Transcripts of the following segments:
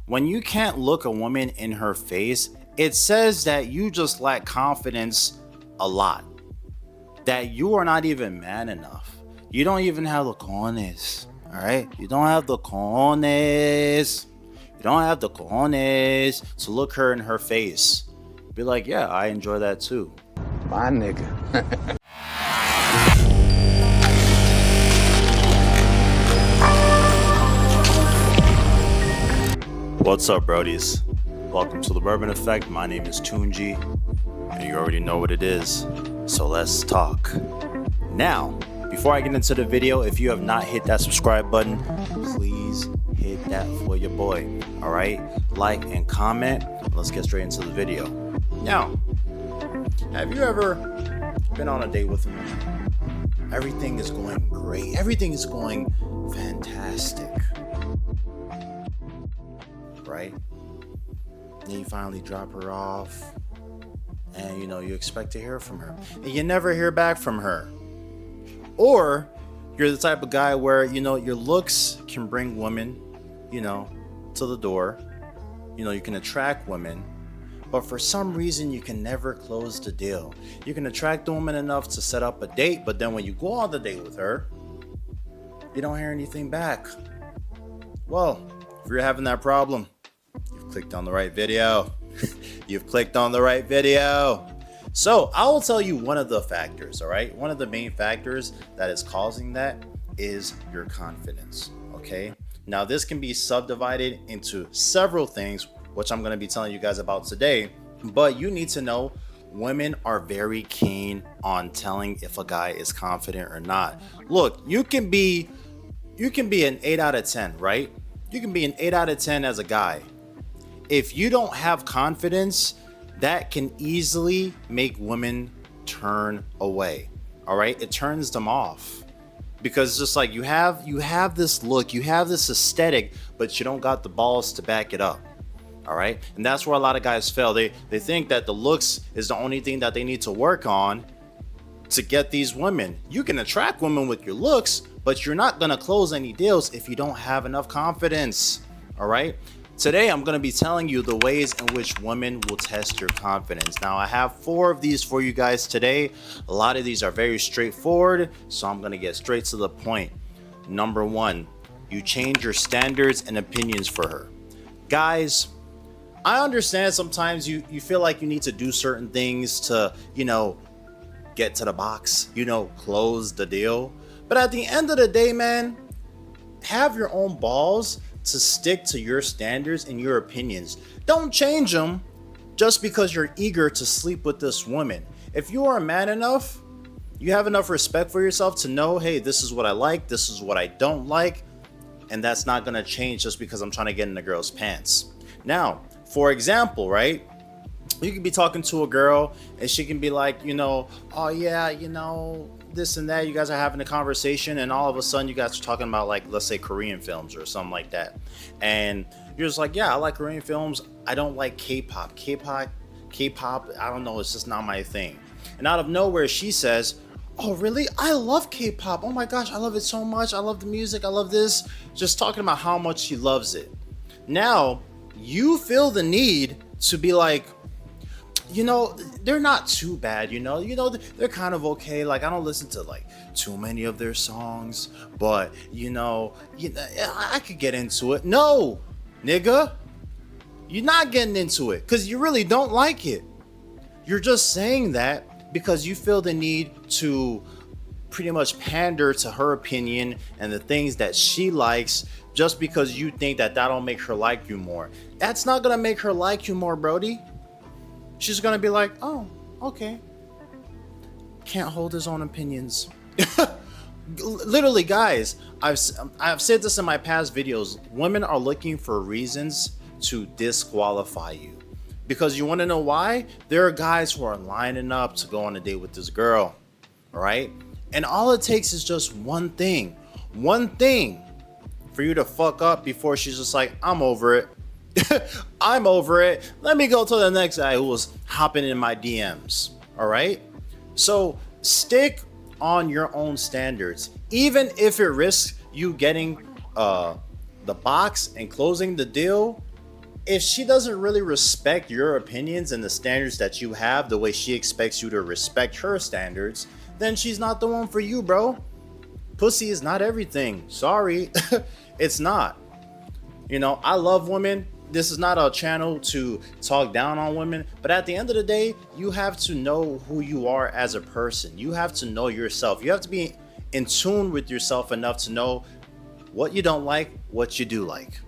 When you can't look a woman in her face, it says that you just lack confidence a lot. That you are not even man enough. You don't even have the cojones. All right? You don't have the cojones. You don't have the cojones to look her in her face. Be like, yeah, I enjoy that too. My nigga. What's up, Brodies? Welcome to the Bourbon Effect. My name is Tunji, and you already know what it is. So let's talk. Now, before I get into the video, if you have not hit that subscribe button, please hit that for your boy. All right, like and comment. Let's get straight into the video. Now, have you ever been on a date with a woman? Everything is going great. Everything is going fantastic. Right? Then you finally drop her off, and you expect to hear from her, and you never hear back from her. Or you're the type of guy where your looks can bring women to the door. You can attract women, but for some reason you can never close the deal. You can attract the woman enough to set up a date, but then when you go on the date with her, you don't hear anything back. Well, if you're having that problem, you've clicked on the right video. You've clicked on the right video. So I will tell you one of the factors, all right? One of the main factors that is causing that is your confidence, okay? Now, this can be subdivided into several things, which I'm going to be telling you guys about today. But you need to know women are very keen on telling if a guy is confident or not. Look, you can be an 8 out of 10, right? You can be an 8 out of 10 as a guy. If you don't have confidence, that can easily make women turn away. All right? It turns them off. Because it's just like you have this look, you have this aesthetic, but you don't got the balls to back it up. All right? And that's where a lot of guys fail. They think that the looks is the only thing that they need to work on to get these women. You can attract women with your looks, but you're not going to close any deals if you don't have enough confidence. All right? Today, I'm going to be telling you the ways in which women will test your confidence. Now, I have 4 of these for you guys today. A lot of these are very straightforward, so I'm going to get straight to the point. Number 1, you change your standards and opinions for her. Guys, I understand sometimes you feel like you need to do certain things to, get to the box, close the deal. But at the end of the day, man, have your own balls to stick to your standards and your opinions. Don't change them just because you're eager to sleep with this woman. If you are a man enough, you have enough respect for yourself to know, hey, this is what I like, this is what I don't like, and that's not gonna change just because I'm trying to get in the girl's pants. Now, for example, right? You could be talking to a girl and she can be like, oh yeah, this and that. You guys are having a conversation and all of a sudden you guys are talking about, like, let's say Korean films or something like that. And you're just like, yeah, I like Korean films. I don't like K-pop. K-pop, I don't know. It's just not my thing. And out of nowhere, she says, oh, really? I love K-pop. Oh my gosh, I love it so much. I love the music. I love this. Just talking about how much she loves it. Now, you feel the need to be like, they're not too bad, they're kind of okay. Like, I don't listen to like too many of their songs, but I could get into it. No, nigga, you're not getting into it because you really don't like it. You're just saying that because you feel the need to pretty much pander to her opinion and the things that she likes, just because you think that that'll make her like you more. That's not gonna make her like you more, Brody. She's gonna be like, oh, okay. Can't hold his own opinions. Literally, guys, I've said this in my past videos. Women are looking for reasons to disqualify you. Because you want to know why? There are guys who are lining up to go on a date with this girl. All right? And all it takes is just one thing for you to fuck up before she's just like, I'm over it. I'm over it. Let me go to the next guy who was hopping in my DMs. All right? So stick on your own standards. Even if it risks you getting the box and closing the deal, if she doesn't really respect your opinions and the standards that you have the way she expects you to respect her standards, then she's not the one for you, bro. Pussy is not everything. Sorry. It's not. You know, I love women. This is not a channel to talk down on women, but at the end of the day, you have to know who you are as a person. You have to know yourself. You have to be in tune with yourself enough to know what you don't like, what you do like.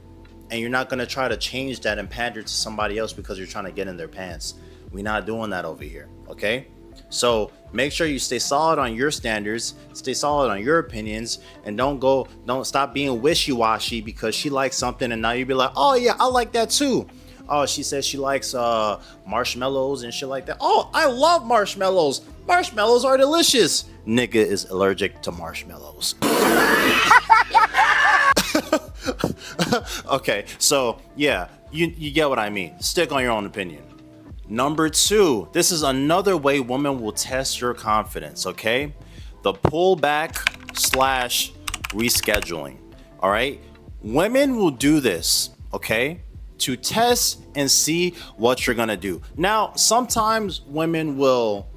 And you're not going to try to change that and pander to somebody else because you're trying to get in their pants. We're not doing that over here, okay? So make sure you stay solid on your standards, stay solid on your opinions, and don't stop being wishy-washy because she likes something and now you be like, oh yeah, I like that too. Oh, she says she likes marshmallows and shit like that. Oh, I love marshmallows. Marshmallows are delicious. Nigga is allergic to marshmallows. Okay, so yeah, you get what I mean. Stick on your own opinion. Number 2, this is another way women will test your confidence, okay? The pullback / rescheduling, all right? Women will do this, okay, to test and see what you're gonna do. Now, sometimes women will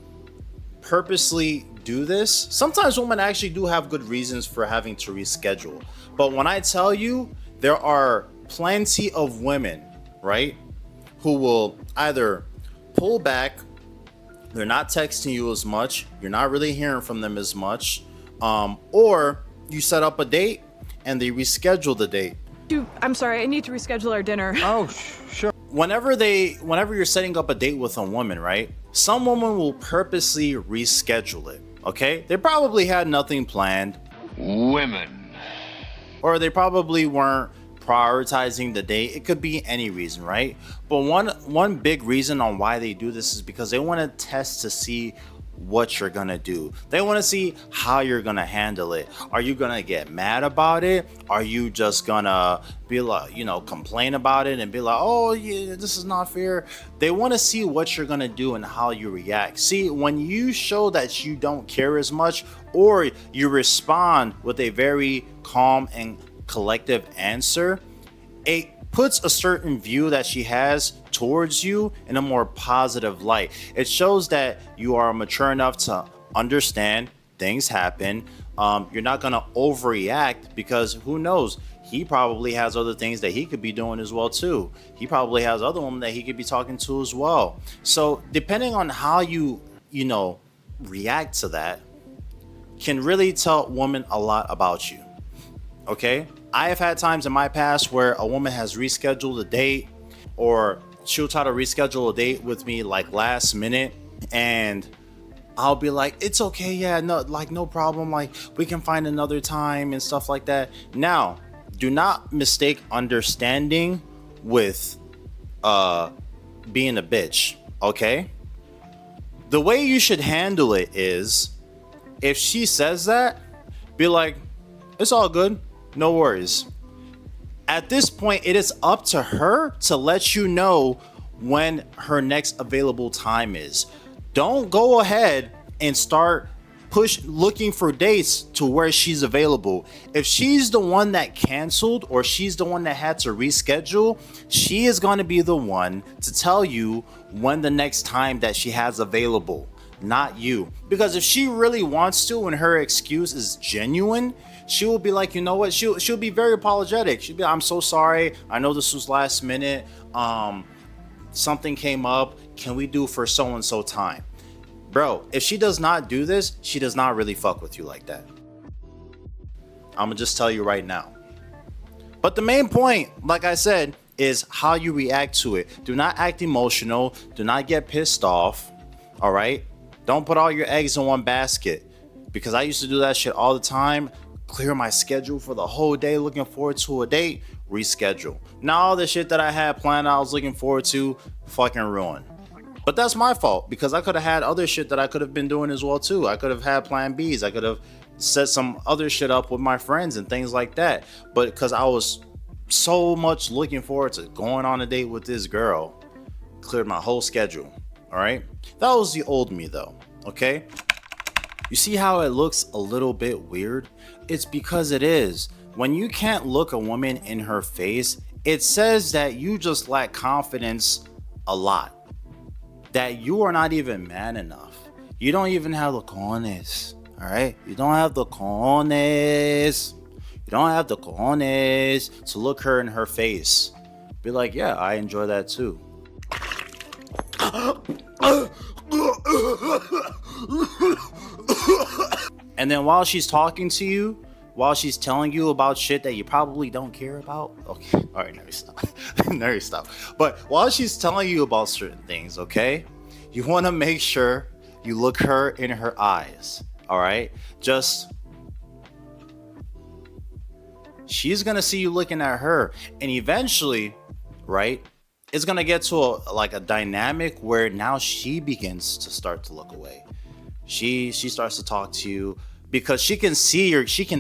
purposely do this. Sometimes women actually do have good reasons for having to reschedule. But when I tell you, there are plenty of women, right, who will either pull back, they're not texting you as much, you're not really hearing from them as much, or you set up a date and they reschedule the date. I'm sorry, I need to reschedule our dinner. Oh, sure. Whenever you're setting up a date with a woman, right, some woman will purposely reschedule it, okay? They probably had nothing planned. Women. Or they probably weren't prioritizing the date. It could be any reason, right? But one big reason on why they do this is because they want to test to see what you're gonna do. They want to see how you're gonna handle it. Are you gonna get mad about it? Are you just gonna be like, complain about it and be like, oh yeah, this is not fair? They want to see what you're gonna do and how you react. See, when you show that you don't care as much, or you respond with a very calm and collective answer, it puts a certain view that she has towards you in a more positive light. It shows that you are mature enough to understand things happen. You're not gonna overreact because who knows, he probably has other things that he could be doing as well too. He probably has other women that he could be talking to as well. So depending on how you react to that can really tell women a lot about you. Okay, I have had times in my past where a woman has rescheduled a date, or she'll try to reschedule a date with me like last minute, and I'll be like, it's okay, yeah, no problem, like we can find another time and stuff like that. Now, do not mistake understanding with being a bitch, okay? The way you should handle it is, if she says that, be like, it's all good. No worries. At this point, it is up to her to let you know when her next available time is. Don't go ahead and start looking for dates to where she's available. If she's the one that canceled or she's the one that had to reschedule, she is going to be the one to tell you when the next time that she has available, not you. Because if she really wants to and her excuse is genuine, she will be like, you know what, she'll be very apologetic. She'll be, I'm so sorry, I know this was last minute, something came up, can we do for so and so time? Bro, if she does not do this, she does not really fuck with you like that. I'm gonna just tell you right now. But the main point, like I said, is how you react to it. Do not act emotional, do not get pissed off, all right? Don't put all your eggs in one basket, because I used to do that shit all the time. Clear my schedule for the whole day, looking forward to a date, reschedule. Now all the shit that I had planned I was looking forward to, fucking ruined. But that's my fault, because I could have had other shit that I could have been doing as well too. I could have had plan Bs. I could have set some other shit up with my friends and things like that. But because I was so much looking forward to going on a date with this girl, cleared my whole schedule. All right, that was the old me though. Okay, you see how it looks a little bit weird? It's because it is. When you can't look a woman in her face It says that you just lack confidence a lot. That you are not even man enough. You don't even have the cojones. All right? You don't have the cojones. You don't have the cojones to look her in her face. Be like, yeah, I enjoy that too. And then while she's talking to you, while she's telling you about shit that you probably don't care about, okay, all right, never stop. Never stop. But while she's telling you about certain things, okay, you want to make sure you look her in her eyes, all right? Just, she's going to see you looking at her. And eventually, right, it's going to get to a dynamic where now she begins to start to look away. She starts to talk to you because she can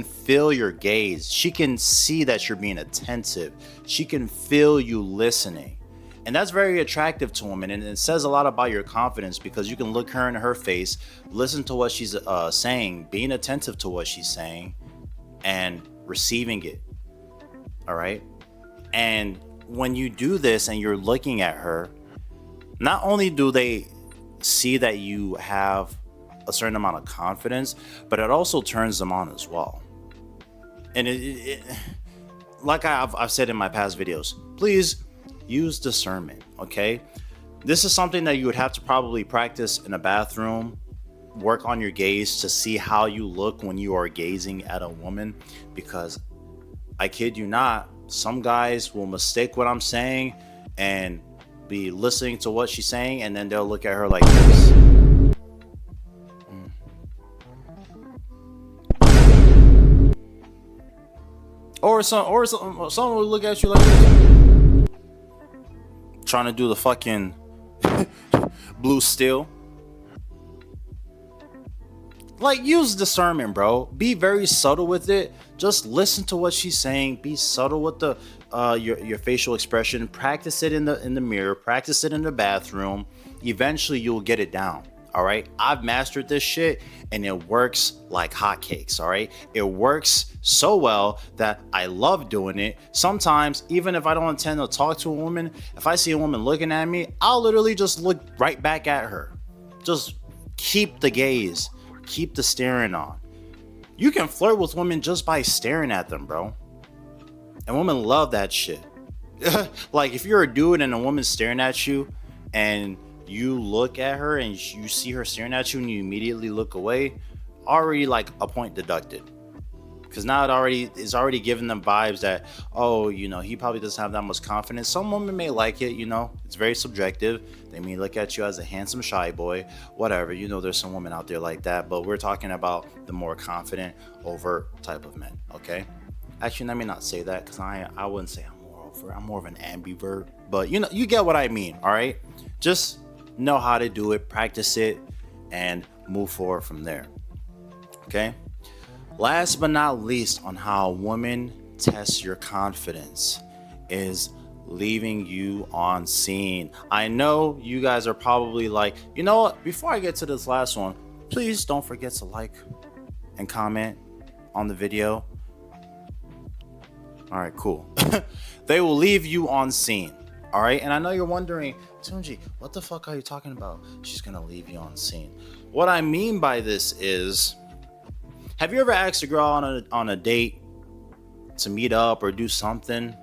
feel your gaze. She can see that you're being attentive. She can feel you listening. And that's very attractive to women. And it says a lot about your confidence because you can look her in her face, listen to what she's saying, being attentive to what she's saying, and receiving it. All right. And when you do this and you're looking at her, not only do they see that you have a certain amount of confidence, but it also turns them on as well. And it like I've said in my past videos, please use discernment, okay? This is something that you would have to probably practice in a bathroom, work on your gaze to see how you look when you are gazing at a woman, because I kid you not, some guys will mistake what I'm saying and be listening to what she's saying, and then they'll look at her like this. Or someone will look at you like this, trying to do the fucking blue steel. Like, use discernment, bro. Be very subtle with it. Just listen to what she's saying. Be subtle with the your facial expression. Practice it in the mirror. Practice it in the bathroom. Eventually, you'll get it down. All right. I've mastered this shit, and it works like hotcakes. All right. It works so well that I love doing it. Sometimes, even if I don't intend to talk to a woman, if I see a woman looking at me, I'll literally just look right back at her. Just keep the gaze. Keep the staring on. You can flirt with women just by staring at them, bro. And women love that shit. Like, if you're a dude and a woman's staring at you and you look at her and you see her staring at you and you immediately look away, already like a point deducted. Because now it's already giving them vibes that, oh, you know, he probably doesn't have that much confidence. Some women may like it, you know, it's very subjective. They may look at you as a handsome shy boy, whatever. You know, there's some women out there like that, but we're talking about the more confident, overt type of men, okay? Actually, let me not say that, because I wouldn't say I'm more overt. I'm more of an ambivert, but you know, you get what I mean, all right? Just know how to do it, practice it, and move forward from there, okay? Last but not least on how women test your confidence is leaving you on scene. I know you guys are probably like, you know what? Before I get to this last one, please don't forget to like and comment on the video. All right, cool. They will leave you on scene. All right. And I know you're wondering, Tunji, what the fuck are you talking about? She's going to leave you on scene. What I mean by this is, have you ever asked a girl on a date to meet up or do something,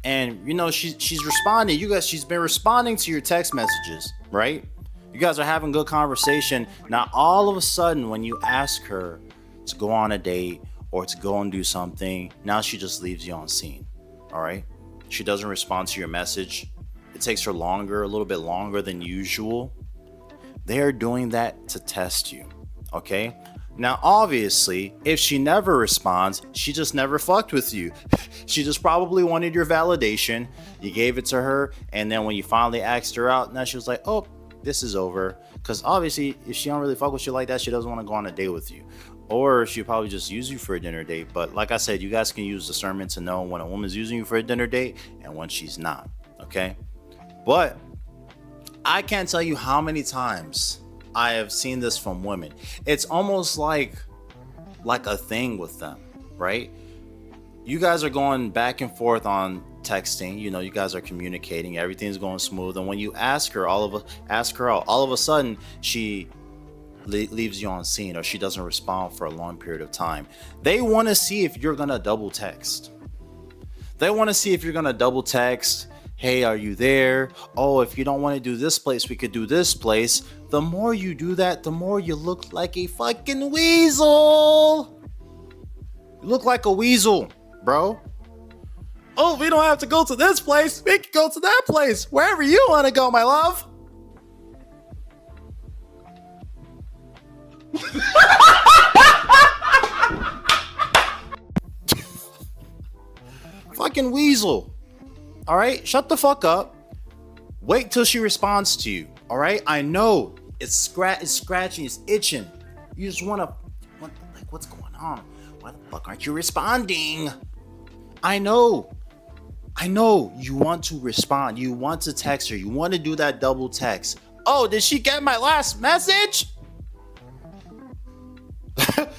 and you know she's responding? She's been responding to your text messages, right? You guys are having good conversation. Now all of a sudden, when you ask her to go on a date or to go and do something, now she just leaves you on scene. All right, she doesn't respond to your message. It takes her a little bit longer than usual. They are doing that to test you, okay? Now, obviously, if she never responds, she just never fucked with you. She just probably wanted your validation. You gave it to her, and then when you finally asked her out, now she was like, oh, this is over. Because obviously, if she don't really fuck with you like that, she doesn't want to go on a date with you. Or she'll probably just use you for a dinner date. But like I said, you guys can use discernment to know when a woman's using you for a dinner date and when she's not, okay? But I can't tell you how many times I have seen this from women. It's almost like a thing with them, right? You guys are going back and forth on texting, you guys are communicating, everything's going smooth, and when you ask her out, all of a sudden she leaves you on scene, or she doesn't respond for a long period of time. They want to see if you're gonna double text. Hey, are you there? Oh, if you don't want to do this place, we could do this place. The more you do that, the more you look like a fucking weasel. You look like a weasel, bro. Oh, we don't have to go to this place. We can go to that place. Wherever you want to go, my love. Fucking weasel. All right, shut the fuck up. Wait till she responds to you. All right, I know it's scratching, it's itching. You just wanna, what's going on? Why the fuck aren't you responding? I know you want to respond. You want to text her. You want to do that double text. Oh, did she get my last message?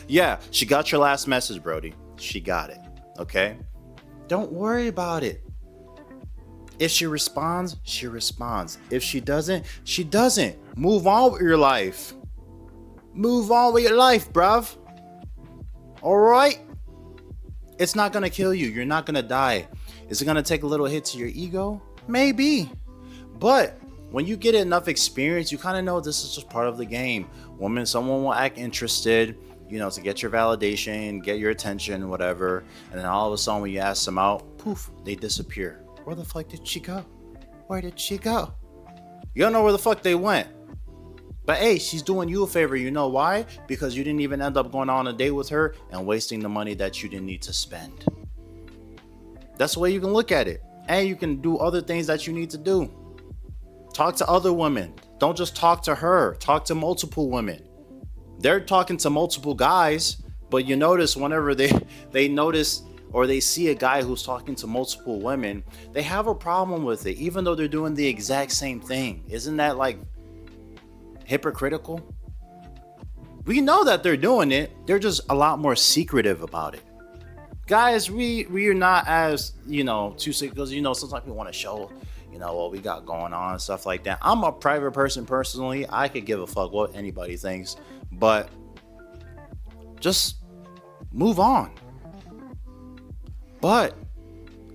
Yeah, she got your last message, Brody. She got it. Okay? Don't worry about it. If she responds, she responds. If she doesn't, she doesn't. Move on with your life. Move on with your life, bruv. All right? It's not going to kill you. You're not going to die. Is it going to take a little hit to your ego? Maybe. But when you get enough experience, you kind of know this is just part of the game. Someone will act interested, to get your validation, get your attention, whatever. And then all of a sudden, when you ask them out, poof, they disappear. Where the fuck did she go? Where did she go? You don't know where the fuck they went. But hey, she's doing you a favor. You know why? Because you didn't even end up going on a date with her and wasting the money that you didn't need to spend. That's the way you can look at it. And you can do other things that you need to do. Talk to other women. Don't just talk to her. Talk to multiple women. They're talking to multiple guys, but you notice whenever they notice or they see a guy who's talking to multiple women, they have a problem with it, even though they're doing the exact same thing. Isn't that like hypocritical? We know that they're doing it. They're just a lot more secretive about it. Guys, we are not as, too sick, because, sometimes we want to show, what we got going on and stuff like that. I'm a private person personally. I could give a fuck what anybody thinks, but just move on. But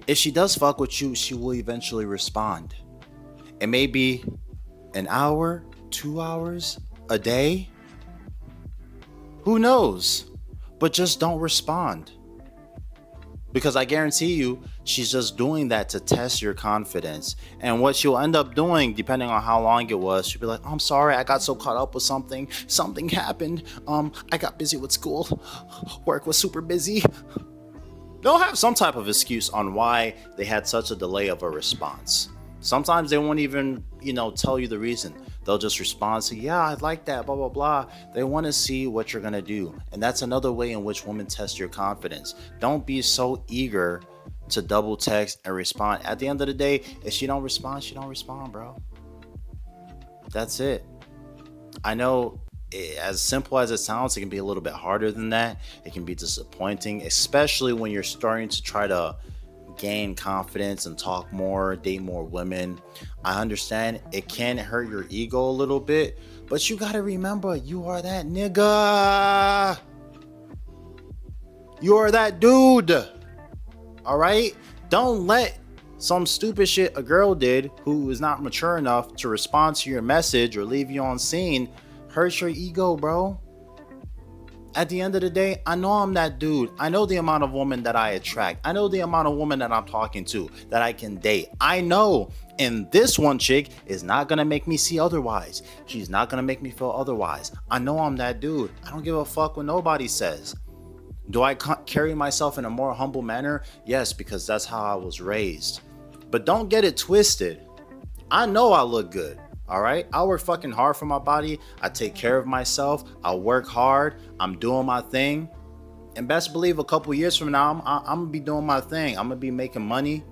if she does fuck with you, she will eventually respond. It may be an hour, 2 hours, a day. Who knows? But just don't respond. Because I guarantee you, she's just doing that to test your confidence. And what she'll end up doing, depending on how long it was, she'll be like, I'm sorry, I got so caught up with something. Something happened. I got busy with school. Work was super busy. They'll have some type of excuse on why they had such a delay of a response. Sometimes they won't even, tell you the reason. They'll just respond to, yeah, I like that, blah, blah, blah. They want to see what you're going to do. And that's another way in which women test your confidence. Don't be so eager to double text and respond. At the end of the day, if she don't respond, she don't respond, bro. That's it. I know as simple as it sounds, it can be a little bit harder than that. It can be disappointing, especially when you're starting to try to gain confidence and talk more, date more women. I understand it can hurt your ego a little bit, but you gotta remember, you are that nigga. You are that dude. All right? Don't let some stupid shit a girl did who is not mature enough to respond to your message or leave you on scene hurt your ego, bro. At the end of the day, I know I'm that dude. I know the amount of women that I attract. I know the amount of women that I'm talking to, that I can date. I know. And this one chick is not going to make me see otherwise. She's not going to make me feel otherwise. I know I'm that dude. I don't give a fuck what nobody says. Do I carry myself in a more humble manner? Yes, because that's how I was raised. But don't get it twisted. I know I look good. All right, I work fucking hard for my body. I take care of myself. I work hard. I'm doing my thing. And best believe a couple years from now, I'm going to be doing my thing. I'm going to be making money.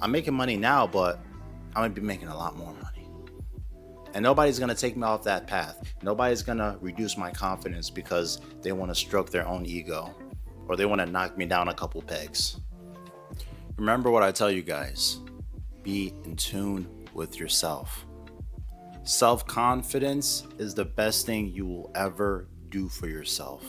I'm making money now, but I'm going to be making a lot more money. And nobody's going to take me off that path. Nobody's going to reduce my confidence because they want to stroke their own ego or they want to knock me down a couple pegs. Remember what I tell you guys. Be in tune with yourself. Self-confidence is the best thing you will ever do for yourself.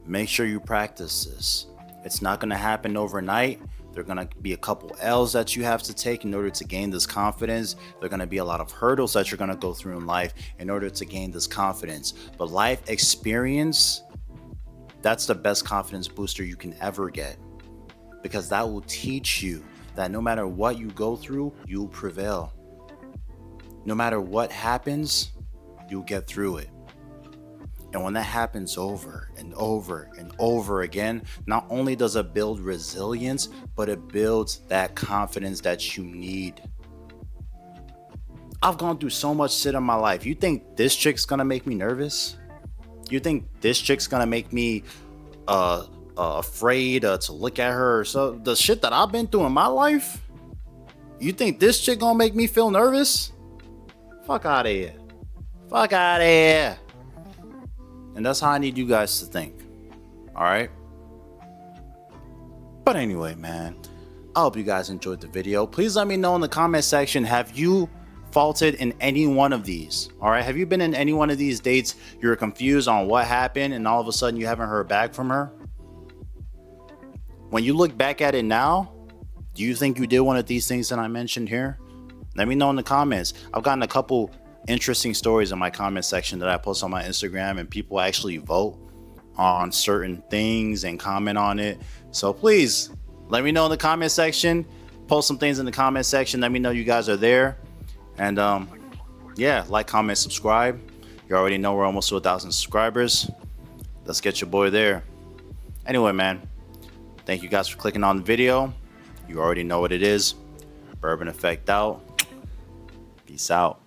Make sure you practice this. It's not going to happen overnight. There are going to be a couple L's that you have to take in order to gain this confidence. There are going to be a lot of hurdles that you're going to go through in life in order to gain this confidence. But life experience, that's the best confidence booster you can ever get, because that will teach you that no matter what you go through, you'll prevail. No matter what happens, you'll get through it. And when that happens over and over and over again, not only does it build resilience, but it builds that confidence that you need. I've gone through so much shit in my life. You think this chick's gonna make me nervous? You think this chick's gonna make me afraid to look at her? So the shit that I've been through in my life, you think this chick gonna make me feel nervous? Fuck out of here. Fuck out of here. And that's how I need you guys to think. Alright? But anyway, man, I hope you guys enjoyed the video. Please let me know in the comment section, have you faulted in any one of these? Alright? Have you been in any one of these dates you're confused on what happened and all of a sudden you haven't heard back from her? When you look back at it now, do you think you did one of these things that I mentioned here? Let me know in the comments. I've gotten a couple interesting stories in my comment section that I post on my Instagram, and people actually vote on certain things and comment on it. So please let me know in the comment section. Post some things in the comment section. Let me know you guys are there. And yeah, like, comment, subscribe. You already know we're almost to 1,000 subscribers. Let's get your boy there. Anyway, man, thank you guys for clicking on the video. You already know what it is. Bourbon Effect out. Peace out.